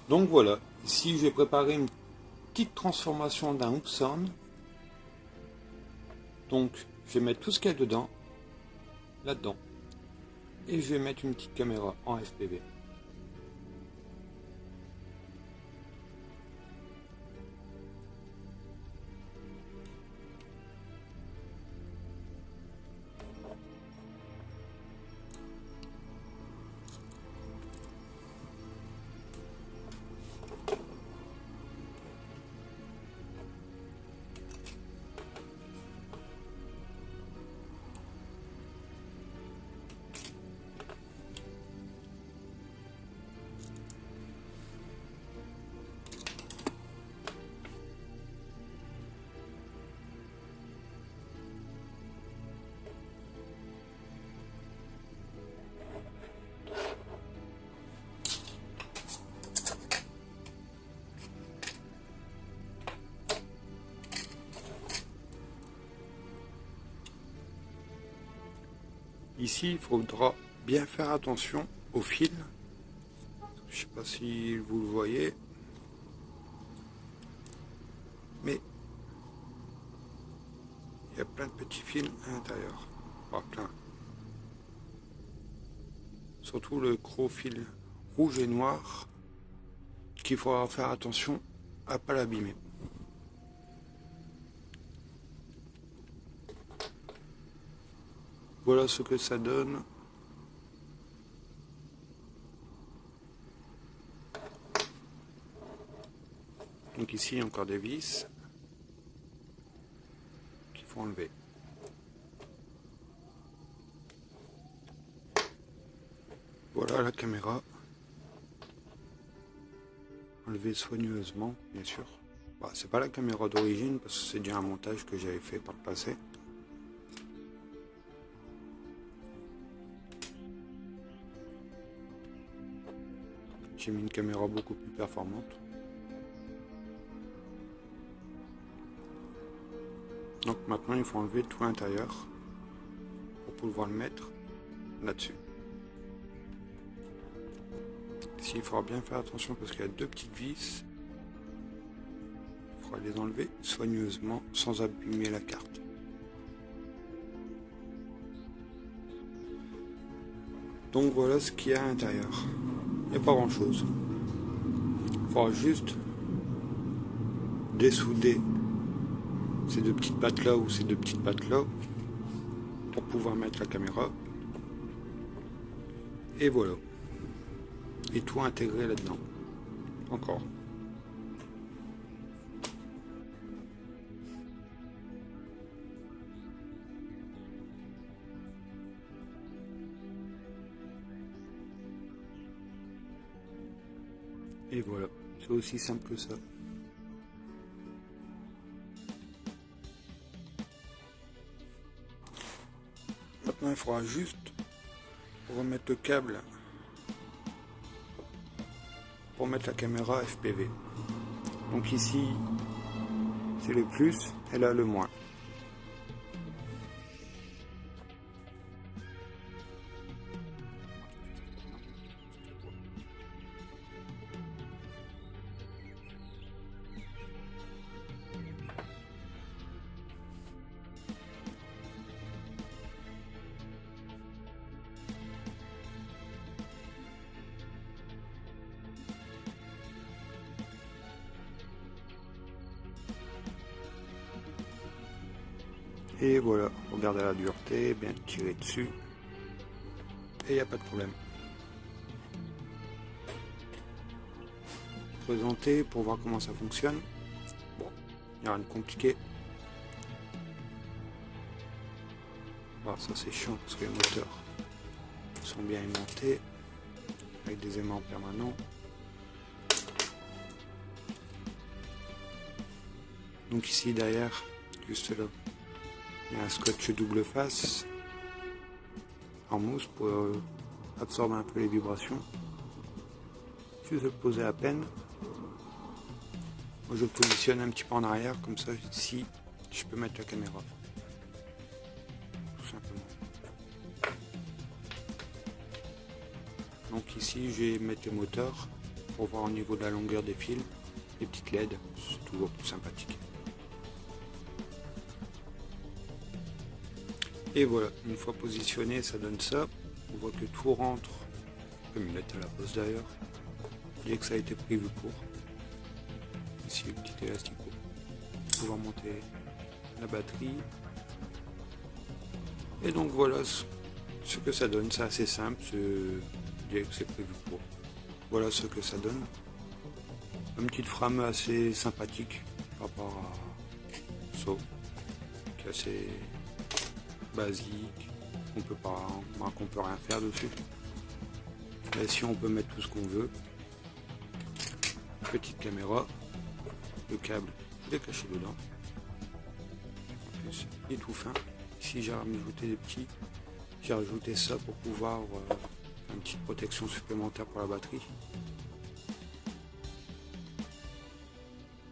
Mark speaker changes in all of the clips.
Speaker 1: Donc voilà, ici j'ai préparé une petite transformation d'un Hoopson. Donc je vais mettre tout ce qu'il y a dedans, là-dedans. Et je vais mettre une petite caméra en FPV. Ici, il faudra bien faire attention au fil. Je ne sais pas si vous le voyez, mais il y a plein de petits fils à l'intérieur. Pas plein. Surtout le gros fil rouge et noir, qu'il faudra faire attention à ne pas l'abîmer. Voilà ce que ça donne. Donc ici, il y a encore des vis qu'il faut enlever. Voilà la caméra. Enlever soigneusement, bien sûr. Bah, c'est pas la caméra d'origine parce que c'est déjà un montage que j'avais fait par le passé. J'ai mis une caméra beaucoup plus performante. Donc maintenant il faut enlever tout l'intérieur pour pouvoir le mettre là-dessus. Ici il faudra bien faire attention parce qu'il y a deux petites vis. Il faudra les enlever soigneusement sans abîmer la carte. Donc voilà ce qu'il y a à l'intérieur. Il n'y a pas grand chose. Il faudra juste dessouder ces deux petites pattes là ou ces deux petites pattes là pour pouvoir mettre la caméra. Et voilà. Et tout intégré là-dedans. Encore. Et voilà, c'est aussi simple que ça. Maintenant, il faudra juste remettre le câble pour mettre la caméra FPV. Donc ici, c'est le plus et là le moins. Et voilà, regardez la dureté, bien tiré dessus. Et il n'y a pas de problème. Présenter pour voir comment ça fonctionne. Bon, il n'y a rien de compliqué. Bon, ça c'est chiant parce que les moteurs sont bien aimantés avec des aimants permanents. Donc ici derrière, juste là, il y a un scotch double face en mousse pour absorber un peu les vibrations. Juste le poser à peine. Moi je le positionne un petit peu en arrière, comme ça ici je peux mettre la caméra. Tout simplement. Donc ici je vais mettre les moteurs pour voir au niveau de la longueur des fils, les petites LED, c'est toujours plus sympathique. Et voilà, une fois positionné, ça donne ça. On voit que tout rentre, comme il est à la pose d'ailleurs, dès que ça a été prévu pour. Ici le petit élastico pour pouvoir monter la batterie. Et donc voilà ce que ça donne, c'est assez simple, dès que c'est prévu pour. Voilà ce que ça donne. Une petite frame assez sympathique par rapport à ça, qui est assez basique, on peut rien faire dessus. Là, ici on peut mettre tout ce qu'on veut. Petite caméra, le câble, je l'ai caché dedans. En plus, il est tout fin. Ici j'ai rajouté des petits, j'ai rajouté ça pour pouvoir une petite protection supplémentaire pour la batterie.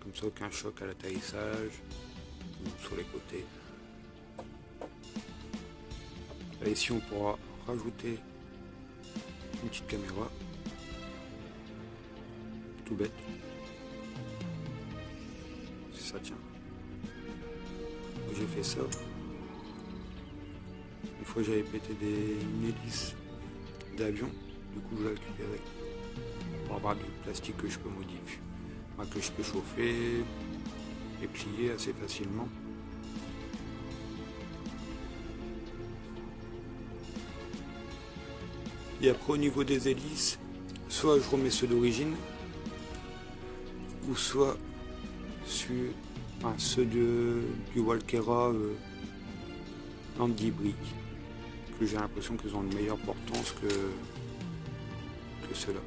Speaker 1: Comme ça, aucun choc à l'atterrissage ou sur les côtés. Là, ici, on pourra rajouter une petite caméra. Tout bête. Si ça tient. J'ai fait ça. Une fois, j'avais pété une hélice d'avion. Du coup, je l'ai récupéré pour avoir du plastique que je peux modifier, que je peux chauffer et plier assez facilement. Et après au niveau des hélices, soit je remets ceux d'origine, ou soit ceux du Walkera Landy Brick, que j'ai l'impression qu'ils ont une meilleure portance que ceux-là.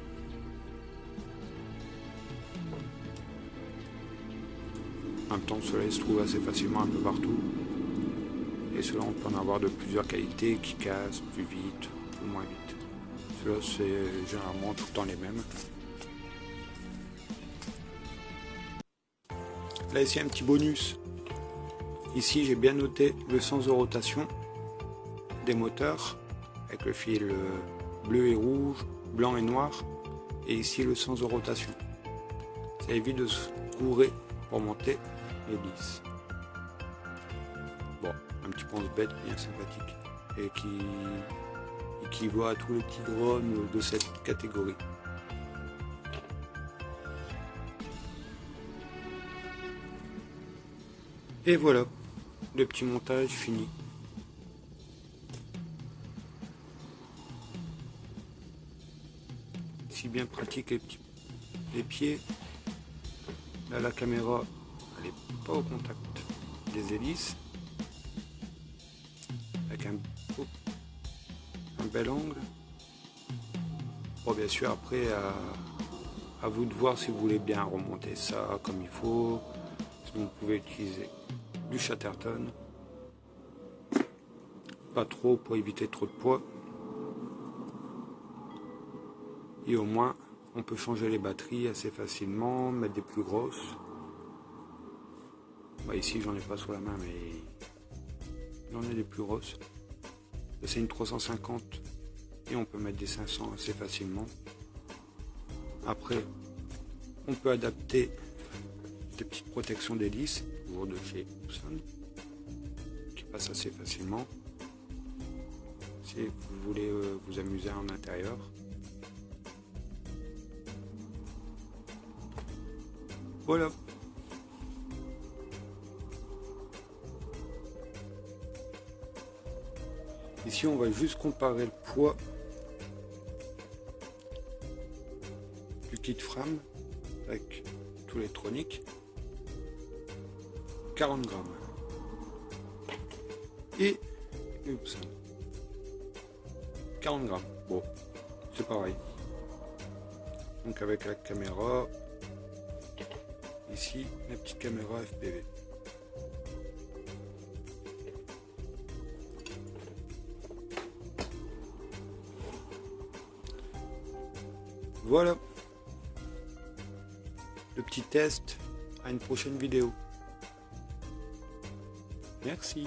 Speaker 1: En même temps, ceux-là ils se trouvent assez facilement un peu partout. Et ceux-là, on peut en avoir de plusieurs qualités qui cassent plus vite ou moins vite. Ceux-là, c'est généralement tout le temps les mêmes. Là, ici, un petit bonus. Ici, j'ai bien noté le sens de rotation des moteurs avec le fil bleu et rouge, blanc et noir. Et ici, le sens de rotation. Ça évite de se gourer pour monter l'hélice. Bon, un petit pense bête bien sympathique et qui équivaut à tous les petits drones de cette catégorie. Et voilà, le petit montage fini. Si bien pratique les pieds. Là, la caméra, elle n'est pas au contact des hélices. Avec un bel angle. Bon, bien sûr, après, à vous de voir si vous voulez bien remonter ça comme il faut. Sinon, vous pouvez utiliser du Chatterton. Pas trop pour éviter trop de poids. Et au moins, on peut changer les batteries assez facilement, mettre des plus grosses. Bah, ici, j'en ai pas sur la main, mais j'en ai des plus grosses. C'est une 350 et on peut mettre des 500 assez facilement. Après, on peut adapter des petites protections d'hélice, toujours de chez Epson, qui passent assez facilement. Si vous voulez vous amuser en intérieur. Voilà. Ici, on va juste comparer le poids du kit frame avec tout l'électronique. 40 grammes. Et oups, 40 grammes. Bon, c'est pareil. Donc avec la caméra, ici la petite caméra FPV. Voilà le petit test, à une prochaine vidéo. Merci.